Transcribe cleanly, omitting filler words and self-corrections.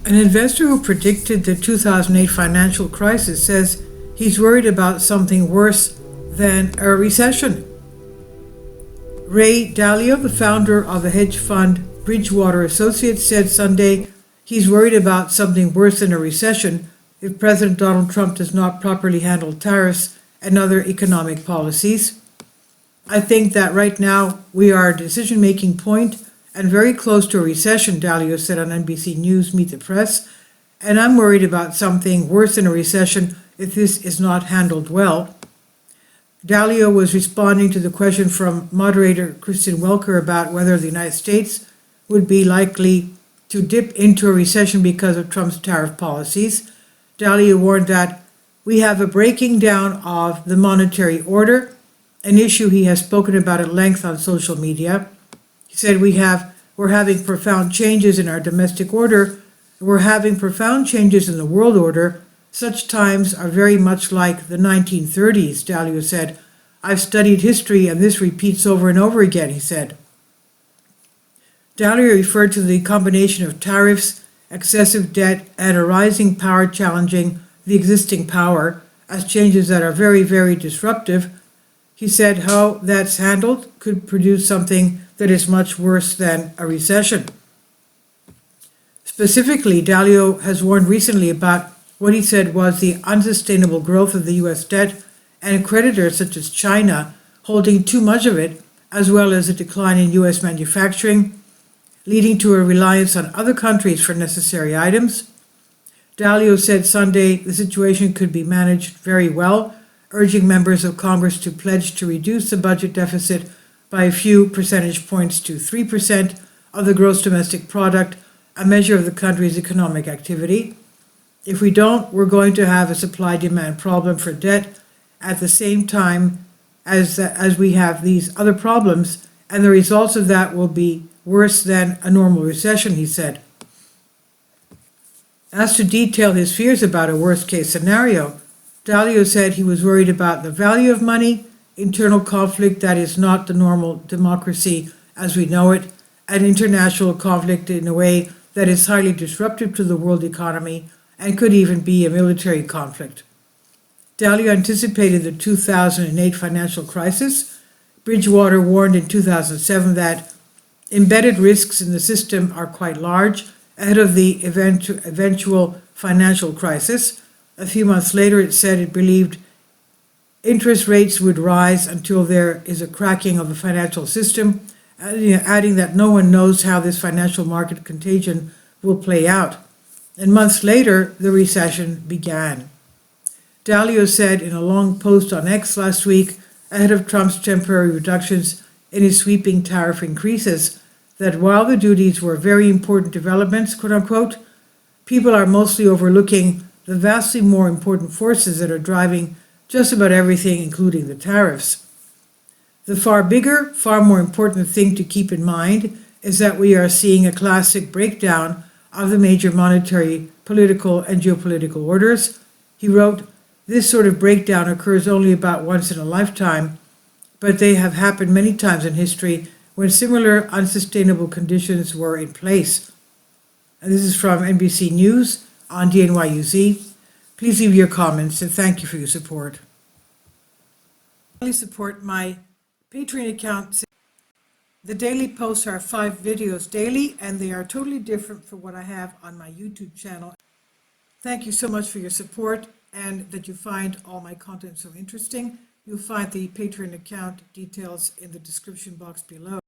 An investor who predicted the 2008 financial crisis says he's worried about something worse than a recession. Ray Dalio, the founder of the hedge fund Bridgewater Associates, said Sunday he's worried about something worse than a recession if President Donald Trump does not properly handle tariffs and other economic policies. I think that right now we are at a decision-making point and very close to a recession, Dalio said on NBC News Meet the Press, and I'm worried about something worse than a recession if this is not handled well. Dalio was responding to the question from moderator Kristen Welker about whether the United States would be likely to dip into a recession because of Trump's tariff policies. Dalio warned that we have a breaking down of the monetary order, an issue he has spoken about at length on social media. He said we're having profound changes in our domestic order, and we're having profound changes in the world order. Such times are very much like the 1930s, Dalio said. I've studied history and this repeats over and over again, he said. Dalio referred to the combination of tariffs, excessive debt, and a rising power challenging the existing power as changes that are very, very disruptive. He said how that's handled could produce something that is much worse than a recession. Specifically, Dalio has warned recently about what he said was the unsustainable growth of the U.S. debt and creditors such as China holding too much of it, as well as a decline in U.S. manufacturing, leading to a reliance on other countries for necessary items. Dalio said Sunday the situation could be managed very well, urging members of Congress to pledge to reduce the budget deficit by a few percentage points to 3% of the gross domestic product, a measure of the country's economic activity. If we don't, we're going to have a supply-demand problem for debt at the same time as we have these other problems, and the results of that will be worse than a normal recession, he said. As to detail his fears about a worst-case scenario, Dalio said he was worried about the value of money, internal conflict that is not the normal democracy as we know it, and international conflict in a way that is highly disruptive to the world economy and could even be a military conflict. Dalio anticipated the 2008 financial crisis. Bridgewater warned in 2007 that embedded risks in the system are quite large ahead of the eventual financial crisis. A few months later, it said it believed interest rates would rise until there is a cracking of the financial system, adding that no one knows how this financial market contagion will play out. And months later, the recession began. Dalio said in a long post on X last week, ahead of Trump's temporary reductions in his sweeping tariff increases, that while the duties were very important developments, quote unquote, people are mostly overlooking the vastly more important forces that are driving just about everything, including the tariffs. The far bigger, far more important thing to keep in mind is that we are seeing a classic breakdown of the major monetary, political, and geopolitical orders. He wrote, this sort of breakdown occurs only about once in a lifetime, but they have happened many times in history when similar unsustainable conditions were in place. And this is from NBC News on DNYUZ. Please leave your comments and thank you for your support. Please support my Patreon account. The daily posts are 5 videos daily and they are totally different from what I have on my YouTube channel. Thank you so much for your support and that you find all my content so interesting. You'll find the Patreon account details in the description box below.